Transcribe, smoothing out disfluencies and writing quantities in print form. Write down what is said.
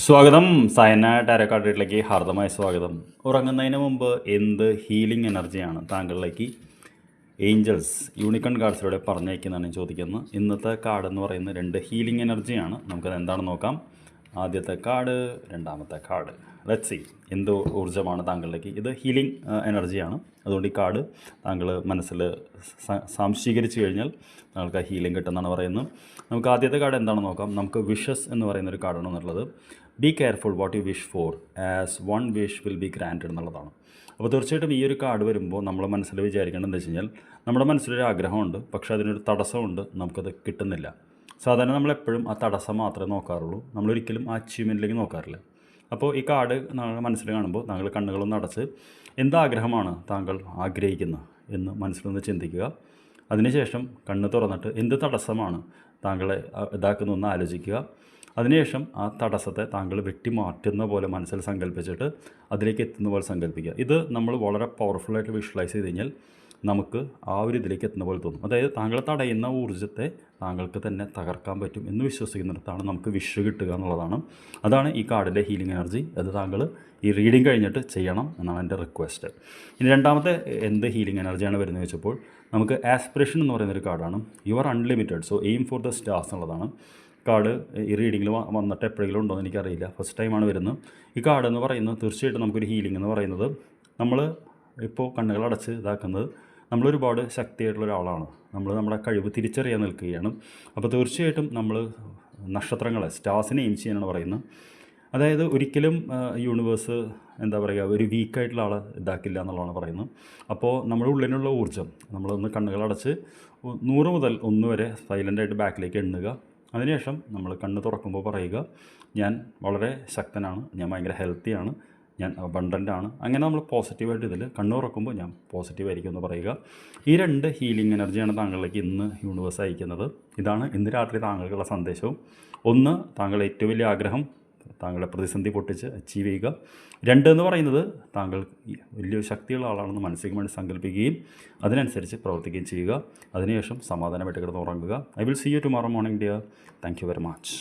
സ്വാഗതം. സയന ടാരോ കാർഡിലേക്ക് ഹാർദമായ സ്വാഗതം. ഉറങ്ങുന്നതിന് മുമ്പ് എന്ത് ഹീലിംഗ് എനർജിയാണ് താങ്കളിലേക്ക് ഏഞ്ചൽസ് യൂണിക്കൺ കാർഡ്സിലൂടെ പറഞ്ഞയക്കുന്നതാണ് ചോദിക്കുന്നത്. ഇന്നത്തെ കാർഡ് എന്ന് പറയുന്നത് 2 ഹീലിംഗ് എനർജിയാണ്. നമുക്കത് എന്താണെന്ന് നോക്കാം. ആദ്യത്തെ കാർഡ്, രണ്ടാമത്തെ കാർഡ്. ലെറ്റ്സ് സീ എന്ത് ഊർജ്ജമാണ് താങ്കളിലേക്ക്. ഇത് ഹീലിംഗ് എനർജിയാണ്. അതുകൊണ്ട് ഈ കാർഡ് താങ്കൾ മനസ്സിൽ സംശീകരിച്ച് കഴിഞ്ഞാൽ താങ്കൾക്ക് ആ ഹീലിംഗ് കിട്ടുമെന്നാണ് പറയുന്നത്. നമുക്ക് ആദ്യത്തെ കാർഡ് എന്താണെന്ന് നോക്കാം. നമുക്ക് വിഷസ് എന്ന് പറയുന്നൊരു കാർഡാണ് എന്നുള്ളത്. Be careful what you wish four as one wish will be granted എന്നുള്ളതാണ്. അപ്പോൾ തീർച്ചയായിട്ടും ഈ ഒരു കാർഡ് വരുമ്പോൾ നമ്മൾ മനസ്സിൽ വിചാരിക്കേണ്ടത് എന്താ വെച്ച് കഴിഞ്ഞാൽ, നമ്മുടെ മനസ്സിലൊരു ആഗ്രഹമുണ്ട്, പക്ഷേ അതിനൊരു തടസ്സമുണ്ട്, നമുക്കത് കിട്ടുന്നില്ല. സാധാരണ നമ്മളെപ്പോഴും ആ തടസ്സം മാത്രമേ നോക്കാറുള്ളൂ, നമ്മളൊരിക്കലും ആ അച്ചീവ്മെൻറ്റിലേക്ക് നോക്കാറില്ല. അപ്പോൾ ഈ കാർഡ് താങ്കൾ മനസ്സിൽ കാണുമ്പോൾ താങ്കൾ കണ്ണുകളൊന്ന് അടച്ച് എന്താഗ്രഹമാണ് താങ്കൾ ആഗ്രഹിക്കുന്നത് എന്ന് മനസ്സിലൊന്ന് ചിന്തിക്കുക. അതിനുശേഷം കണ്ണ് തുറന്നിട്ട് എന്ത് തടസ്സമാണ് താങ്കളെ ഇതാക്കുന്നതെന്ന് ആലോചിക്കുക. അതിനുശേഷം ആ തടസ്സത്തെ താങ്കൾ വെട്ടിമാറ്റുന്ന പോലെ മനസ്സിൽ സങ്കല്പിച്ചിട്ട് അതിലേക്ക് എത്തുന്ന പോലെ സങ്കല്പിക്കുക. ഇത് നമ്മൾ വളരെ പവർഫുള്ളായിട്ട് വിഷ്വലൈസ് ചെയ്ത് കഴിഞ്ഞാൽ നമുക്ക് ആ ഒരു ഇതിലേക്ക് എത്തുന്ന പോലെ തോന്നും. അതായത് താങ്കൾ തടയുന്ന ഊർജ്ജത്തെ താങ്കൾക്ക് തന്നെ തകർക്കാൻ പറ്റും എന്ന് വിശ്വസിക്കുന്നിടത്താണ് നമുക്ക് വിഷ് കിട്ടുക എന്നുള്ളതാണ്. അതാണ് ഈ കാർഡിൻ്റെ ഹീലിംഗ് എനർജി. അത് താങ്കൾ ഈ റീഡിങ് കഴിഞ്ഞിട്ട് ചെയ്യണം എന്നാണ് എൻ്റെ റിക്വസ്റ്റ്. ഇനി രണ്ടാമത്തെ എന്ത് ഹീലിംഗ് എനർജിയാണ് വരുന്നത് വെച്ചപ്പോൾ, നമുക്ക് ആസ്പിറേഷൻ എന്ന് പറയുന്നൊരു കാർഡാണ്. You are unlimited, so aim for the stars എന്നുള്ളതാണ്. കാർഡ് ഈ റീഡിങ്ങിൽ വന്നിട്ട് എപ്പോഴെങ്കിലും ഉണ്ടോ എന്ന് എനിക്കറിയില്ല, ഫസ്റ്റ് ടൈമാണ് വരുന്നത്. ഈ കാർഡ് എന്ന് പറയുന്നത് തീർച്ചയായിട്ടും നമുക്കൊരു ഹീലിംഗ് എന്ന് പറയുന്നത്, നമ്മൾ ഇപ്പോൾ കണ്ണുകളടച്ച് ഇതാക്കുന്നത് നമ്മളൊരുപാട് ശക്തിയായിട്ടുള്ള ഒരാളാണ്. നമ്മൾ നമ്മുടെ കഴിവ് തിരിച്ചറിയാൻ നിൽക്കുകയാണ്. അപ്പോൾ തീർച്ചയായിട്ടും നമ്മൾ നക്ഷത്രങ്ങളെ, സ്റ്റാർസിനെ എയിം ചെയ്യാനാണ് പറയുന്നത്. അതായത് ഒരിക്കലും യൂണിവേഴ്സ് എന്താ പറയുക, ഒരു വീക്കായിട്ടുള്ള ആളെ ഇതാക്കില്ല എന്നുള്ളതാണ് പറയുന്നത്. അപ്പോൾ നമ്മുടെ ഉള്ളിലുള്ള ഊർജ്ജം നമ്മളൊന്ന് കണ്ണുകളടച്ച് 100 മുതൽ 1 വരെ സൈലൻ്റായിട്ട് ബാക്കിലേക്ക് എണ്ണുക. അതിനുശേഷം നമ്മൾ കണ്ണ് തുറക്കുമ്പോൾ പറയുക, ഞാൻ വളരെ ശക്തനാണ്, ഞാൻ ഭയങ്കര ഹെൽത്തിയാണ്, ഞാൻ അബണ്ടൻ്റാണ്. അങ്ങനെ നമ്മൾ പോസിറ്റീവായിട്ട് ഇതിൽ കണ്ണ് തുറക്കുമ്പോൾ ഞാൻ പോസിറ്റീവായിരിക്കും എന്ന് പറയുക. ഈ 2 ഹീലിംഗ് എനർജിയാണ് താങ്കളിലേക്ക് ഇന്ന് യൂണിവേഴ്സ് അയക്കുന്നത്. ഇതാണ് ഇന്ന് രാത്രി താങ്കൾക്കുള്ള സന്ദേശവും. ഒന്ന്, താങ്കളുടെ ഏറ്റവും വലിയ ആഗ്രഹം താങ്കളുടെ പ്രതിസന്ധി പൊട്ടിച്ച് അച്ചീവ് ചെയ്യുക. 2 എന്ന് പറയുന്നത്, താങ്കൾ വലിയൊരു ശക്തിയുള്ള ആളാണെന്ന് മാനസികമായിട്ട് സങ്കല്പിക്കുകയും അതിനനുസരിച്ച് പ്രവർത്തിക്കുകയും ചെയ്യുക. അതിനുശേഷം സമാധാനമായിട്ട് കിടന്ന് ഉറങ്ങുക. I will see you tomorrow morning dear. Thank you very much.